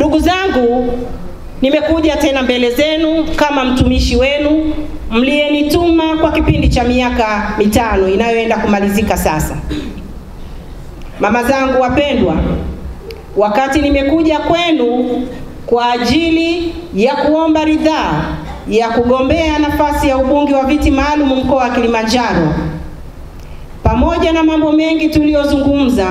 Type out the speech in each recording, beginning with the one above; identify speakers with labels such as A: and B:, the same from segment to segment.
A: Ndugu zangu, nimekuja tena mbele zenu kama mtumishi wenu mliyenituma kwa kipindi cha miaka 5 inayoenda kumalizika sasa. Mama zangu wapendwa, wakati nimekuja kwenu kwa ajili ya kuomba ridhaa ya kugombea nafasi ya ubunge wa viti maalum mkoa wa Kilimanjaro, pamoja na mambo mengi tuliyozungumza,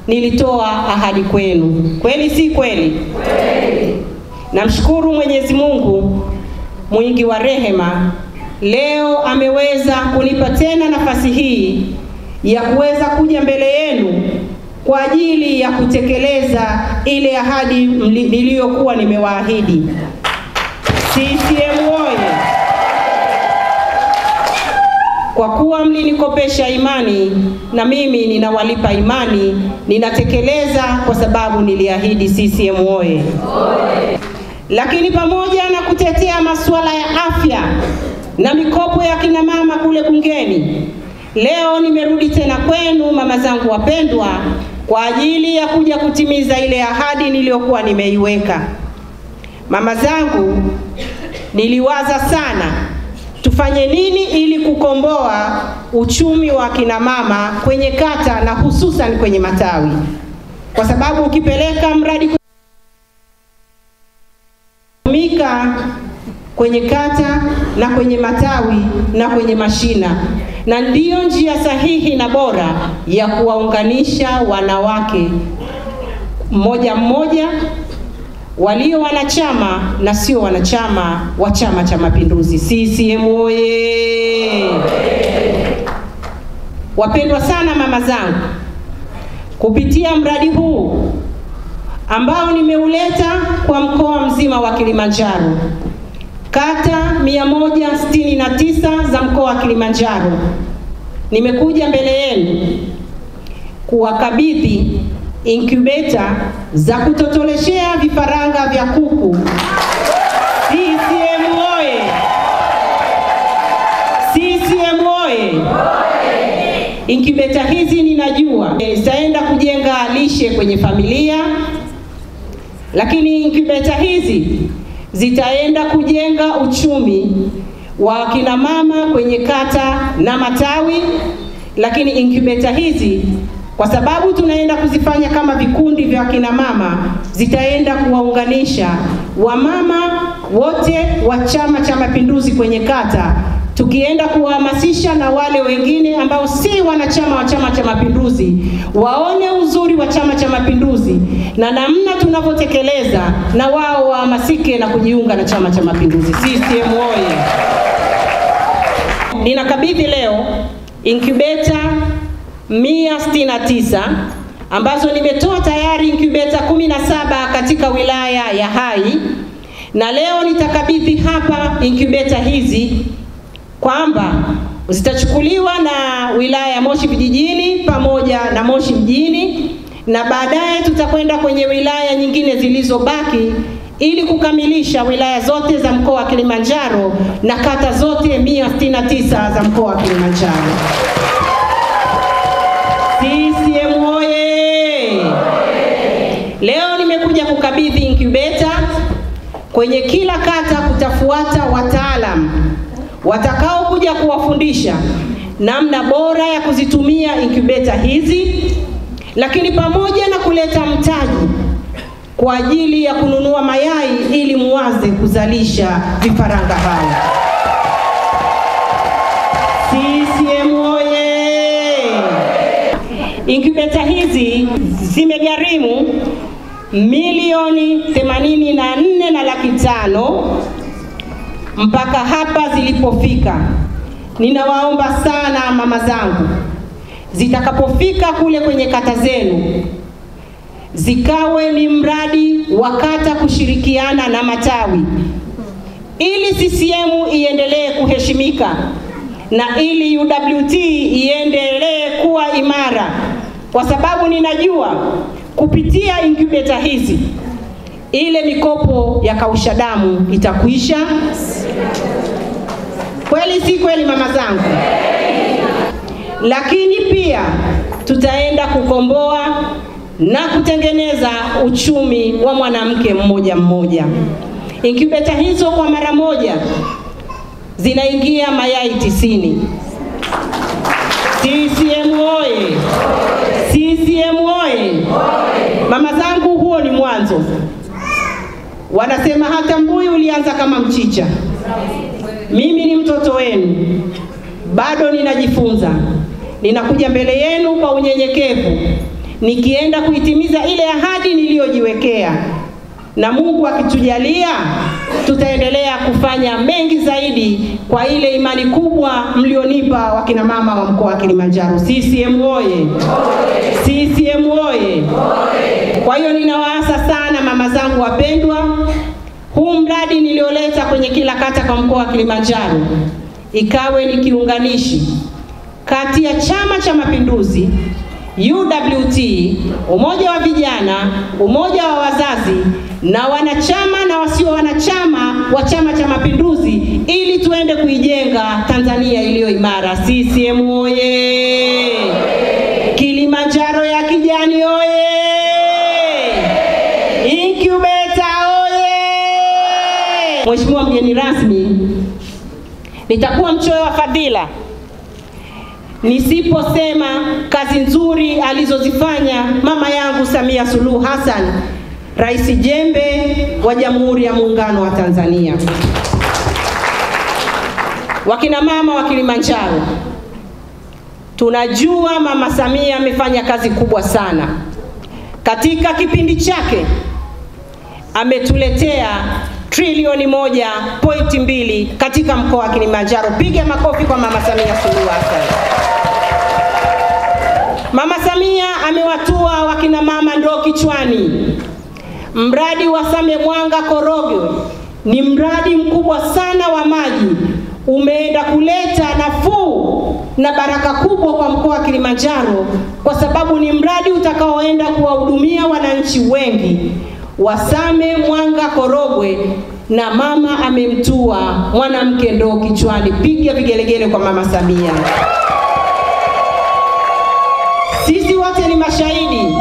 A: nilitoa ahadi kwenu. Kweli si kweli? Kweli. Namshukuru Mwenyezi Mungu mwingi wa rehema, leo ameweza kunipa tena nafasi hii ya kuweza kuja mbele yenu kwa ajili ya kutekeleza ile ahadi niliyokuwa nimewaahidi. CCM oye! Kwa kuwa mlinikopesha imani, na mimi ninawalipa imani, ninatekeleza kwa sababu niliahidi. CCM oye! Lakini pamoja na kutetea masuala ya afya na mikopo ya kina mama kule bungeni, leo nimerudi tena kwenu mama zangu wapendwa kwa ajili ya kuja kutimiza ile ahadi niliyokuwa nimeiweka. Mama zangu, niliwaza sana tufanye nini ili kukomboa uchumi wa kina mama kwenye kata na hususan kwenye matawi, kwa sababu ukipeleka mradi kutumika kwenye kata na kwenye matawi na kwenye mashina, na ndiyo njia sahihi na bora ya kuwaunganisha wanawake mmoja mmoja, walio wanachama na sio wanachama wa Chama cha Mapinduzi. CCM oye! Wapendwa sana mama zangu, kupitia mradi huu ambao nimeuleta kwa mkoa mzima wa Kilimanjaro, kata 169 za mkoa wa Kilimanjaro, nimekuja mbele yenu kuwakabidhi incubator za kutotoleshea vifaranga vya kuku. CCM oye! CCM oye! Incubator hizi ninajua zitaenda kujenga lishe kwenye familia, lakini incubator hizi zitaenda kujenga uchumi wa kina mama kwenye kata na matawi. Lakini incubator hizi, kwa sababu tunaenda kuzifanya kama vikundi vya kina mama, zitaenda kuwaunganisha wamama wote wa Chama cha Mapinduzi kwenye kata, tukienda kuhamasisha na wale wengine ambao si wanachama wa Chama cha Mapinduzi waone uzuri wa Chama cha Mapinduzi na namna tunavyotekeleza, na wao wahamasike na kujiunga na Chama cha Mapinduzi. CCM oye! Ninakabidhi leo incubator 169 ambazo nimetoa tayari incubator 17 katika wilaya ya Hai, na leo nitakabidhi hapa incubator hizi kwamba zitachukuliwa na wilaya ya Moshi vijijini pamoja na Moshi mjini, na baadaye tutakwenda kwenye wilaya nyingine zilizobaki ili kukamilisha wilaya zote za mkoa wa Kilimanjaro na kata zote 169 za mkoa wa Kilimanjaro. CCM oye! Leo nimekuja kukabidhi incubator. Kwenye kila kata kutafuata wataalamu watakao kuja kuwafundisha namna bora ya kuzitumia incubator hizi, lakini pamoja na kuleta mtaji kwa ajili ya kununua mayai ili muanze kuzalisha vifaranga hao. CCM oye! Incubator hizi zimegharimu milioni 84,500,000 mpaka hapa zilipofika. Ninawaomba sana mama zangu, zitakapofika kule kwenye kata zenu, zikawe ni mradi wa kata kushirikiana na matawi, ili CCM iendelee kuheshimika na ili UWT iendelee kuwa imara, kwa sababu ninajua kupitia incubator hizi ile mikopo ya kausha damu itakuisha. Kweli si kweli mama zangu? Lakini pia tutaenda kukomboa na kutengeneza uchumi wa mwanamke mmoja mmoja. Incubator hizo kwa mara moja zinaingia mayai 90. CCM oye! CCM oye! Mama zangu, huo ni mwanzo. Wanasema hata mbuyu ulianza kama mchicha. Mimi ni mtoto wenu, bado ninajifunza. Ninakuja mbele yenu kwa unyenyekevu, nikienda kuitimiza ile ahadi niliyojiwekea. Na Mungu akitujalia, tutaendelea kufanya mengi zaidi kwa ile imani kubwa mlionipa wakina mama wa mkoa wa Kilimanjaro. CCM oye! CCM oye! Kwa hiyo ninawaasa sana mama zangu wapendwa, huu mradi nilioleta kwenye kila kata kwa mkoa wa Kilimanjaro ikawe ni kiunganishi kati ya Chama cha Mapinduzi, UWT, umoja wa vijana, umoja wa wazazi, na wanachama na wasio wanachama wa Chama cha Mapinduzi, ili tuende kuijenga Tanzania iliyo imara. CCM oye! Kilimanjaro ya kijani oye! Incubator oye! Mheshimiwa mgeni rasmi, nitakuwa mchoyo wa fadhila nisiposema kazi nzuri alizozifanya mama yangu Samia Suluhu Hassan, Rais Jembe wa Jamhuri ya Muungano wa Tanzania. Wakina mama wa Kilimanjaro, tunajua mama Samia amefanya kazi kubwa sana. Katika kipindi chake ametuletea trilioni 1.2 katika mkoa wa Kilimanjaro. Piga makofi kwa mama Samia Suluhu Hassan. Mama Samia amewatua wakina mama ndoo kichwani. Mradi wa Same Mwanga Korogwe ni mradi mkubwa sana wa maji, umeenda kuleta nafuu na baraka kubwa kwa mkoa wa Kilimanjaro, kwa sababu ni mradi utakaoenda kuwahudumia wananchi wengi wa Same Mwanga Korogwe, na mama amemtua mwanamke ndoo kichwani. Piga vigelegele kwa mama Samia. Sisi wote ni mashahidi.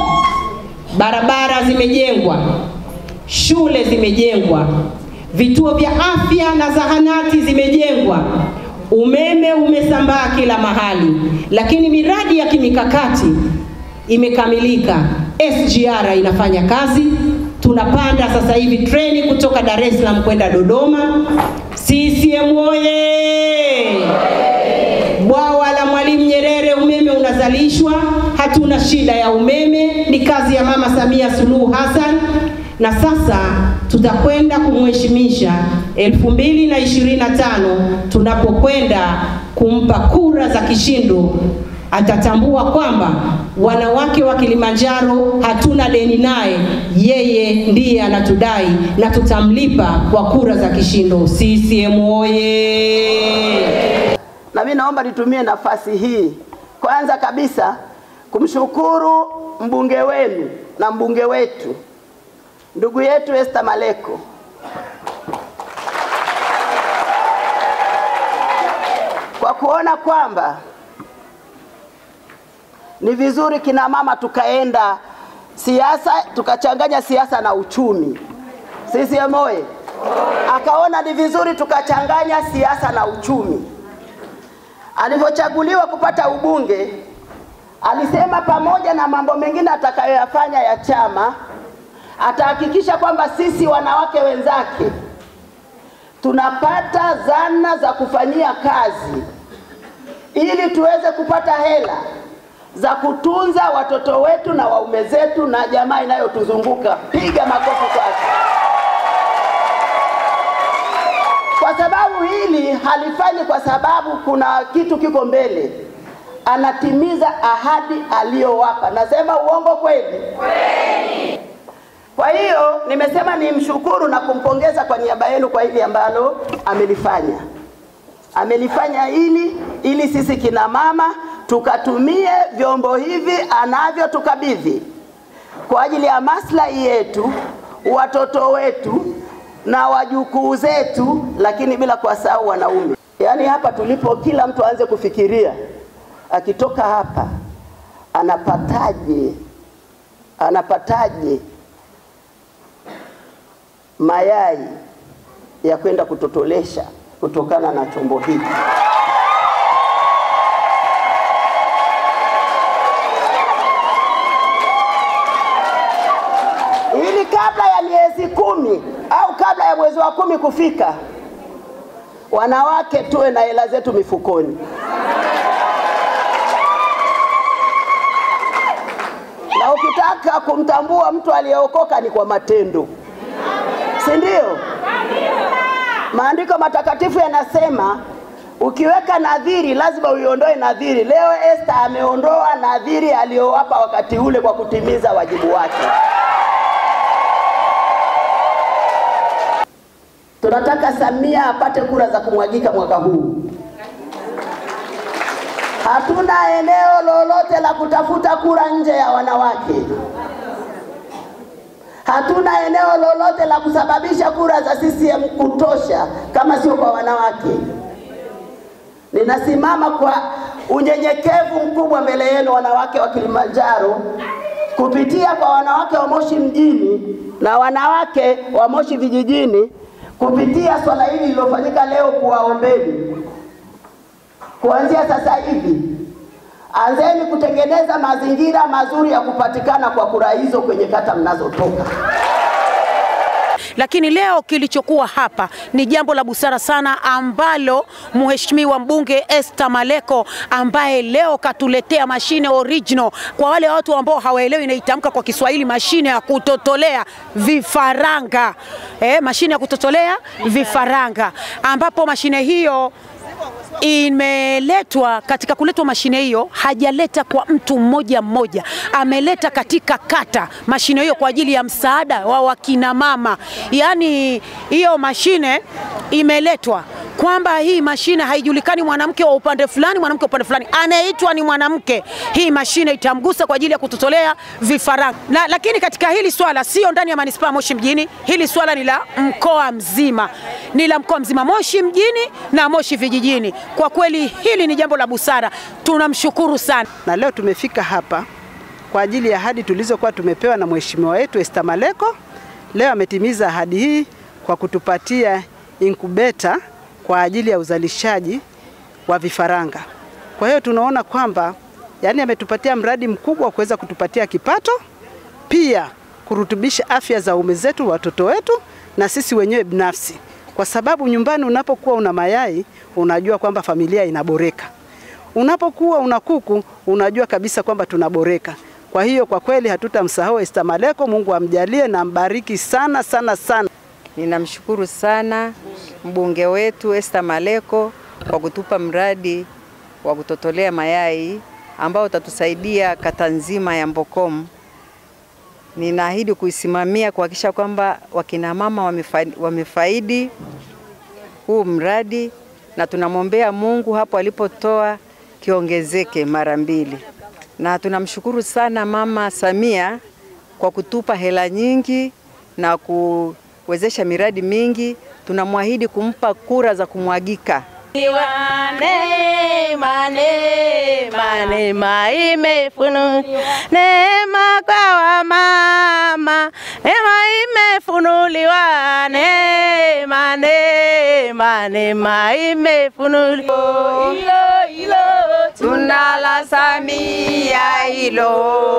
A: Barabara zimejengwa, shule zimejengwa, vituo vya afya na zahanati zimejengwa, umeme umesambaa kila mahali, lakini miradi ya kimikakati imekamilika. SGR inafanya kazi. Tunapanda sasa hivi treni kutoka Dar es Salaam kwenda Dodoma. CCM oye! Bwawa la Mwalimu Nyerere umeme unazalishwa, hatuna shida ya umeme, ni kazi ya mama Samia Suluhu Hassan. Na sasa tutakwenda kumheshimisha 2025 tunapokwenda kumpa kura za kishindo. Atatambua kwamba wanawake wa Kilimanjaro hatuna deni naye, yeye ndiye anatudai, na tutamlipa kwa kura za kishindo. CCM oye!
B: Na mimi naomba nitumie nafasi hii kwanza kabisa kumshukuru mbunge wenu na mbunge wetu, ndugu yetu Esther Maleko, kwa kuona kwamba ni vizuri kina mama tukaenda siasa, tukachanganya siasa na uchumi. CCM oye! Akaona ni vizuri tukachanganya siasa na uchumi. Alivyochaguliwa kupata ubunge, alisema pamoja na mambo mengine atakayoyafanya ya chama, atahakikisha kwamba sisi wanawake wenzake tunapata zana za kufanyia kazi ili tuweze kupata hela za kutunza watoto wetu na waume zetu na jamaa inayotuzunguka. Piga makofi kwake. Kwa sababu hili halifanyi kwa sababu kuna kitu kiko mbele. Anatimiza ahadi aliyowapa. Nasema uongo kweli? Kweli. Kwa hiyo nimesema nimshukuru na kumpongeza kwa niaba yenu kwa hili ambalo amelifanya. Amelifanya ili sisi kina mama tukatumie vyombo hivi anavyotukabidhi kwa ajili ya maslahi yetu, watoto wetu na wajukuu zetu, lakini bila kuwasahau wanaume. Yaani hapa tulipo kila mtu aanze kufikiria akitoka hapa anapataje mayai ya kwenda kutotolesha kutokana na chombo hiki? Ili kabla ya miezi 10 au kabla ya mwezi wa 10 kufika, wanawake tuwe na hela zetu mifukoni. Na ukitaka kumtambua mtu aliyeokoka ni kwa matendo, si ndio? Maandiko matakatifu yanasema ukiweka nadhiri lazima uiondoe nadhiri. Leo Esther ameondoa nadhiri aliyowapa wakati ule kwa kutimiza wajibu wake. Tunataka Samia apate kura za kumwagika mwaka huu. Hatuna eneo lolote la kutafuta kura nje ya wanawake. Hatuna eneo lolote la kusababisha kura za CCM kutosha kama sio kwa wanawake. Ninasimama kwa unyenyekevu mkubwa mbele yenu wanawake wa Kilimanjaro, kupitia kwa wanawake wa Moshi mjini na wanawake wa Moshi vijijini, kupitia swala hili lilofanyika leo, kuwaombeni. Kuanzia sasa hivi, anzeni kutengeneza mazingira mazuri ya kupatikana kwa kura hizo kwenye kata mnazotoka.
C: Lakini leo kilichokuwa hapa ni jambo la busara sana ambalo Mheshimiwa mbunge Esther Maleko, ambaye leo katuletea mashine original. Kwa wale watu ambao hawaelewi inaitamka kwa Kiswahili, mashine ya kutotolea vifaranga. Mashine ya kutotolea vifaranga, ambapo mashine hiyo imeletwa. Katika kuletwa mashine hiyo, hajaleta kwa mtu mmoja mmoja, ameleta katika kata mashine hiyo kwa ajili ya msaada wa wakina mama. Yani hiyo mashine imeletwa kwamba hii mashine haijulikani mwanamke wa upande fulani, mwanamke wa upande fulani, anaitwa ni mwanamke. Hii mashine itamgusa kwa ajili ya kutotolea vifaranga. Lakini katika hili swala sio ndani ya manispaa Moshi mjini, hili swala ni la mkoa mzima. Ni la mkoa mzima, Moshi mjini na Moshi vijijini. Kwa kweli hili ni jambo la busara. Tunamshukuru sana.
D: Na leo tumefika hapa kwa ajili ya ahadi tulizokuwa tumepewa na mheshimiwa wetu Esther Maleko. Leo ametimiza ahadi hii kwa kutupatia incubator kwa ajili ya uzalishaji wa vifaranga. Kwa hiyo tunaona kwamba yani ametupatia mradi mkubwa wa kuweza kutupatia kipato, pia kurutubisha afya za ume zetu, watoto wetu na sisi wenyewe binafsi. Kwa sababu nyumbani unapokuwa una mayai, unajua kwamba familia inaboreka. Unapokuwa una kuku, unajua kabisa kwamba tunaboreka. Kwa hiyo kwa kweli hatutamsahau Esther Maleko. Mungu amjalie na ambariki sana sana sana.
E: Ninamshukuru sana mbunge wetu Esther Maleko kwa kutupa mradi wa kutotolea mayai ambao utatusaidia kata nzima ya Mbokom. Ninaahidi kuisimamia kuhakikisha kwamba wakina mama wamefaidi huu mradi, na tunamwombea Mungu hapo alipotoa kiongezeke mara 2. Na tunamshukuru sana Mama Samia kwa kutupa hela nyingi na kuwezesha miradi mingi. Tunamwahidi kumpa kura za kumwagika.
F: Neema imefunuliwa, neema kwa wamama, neema imefunuliwa, neema imefunuliwa. Ilo tunala Samia ilo.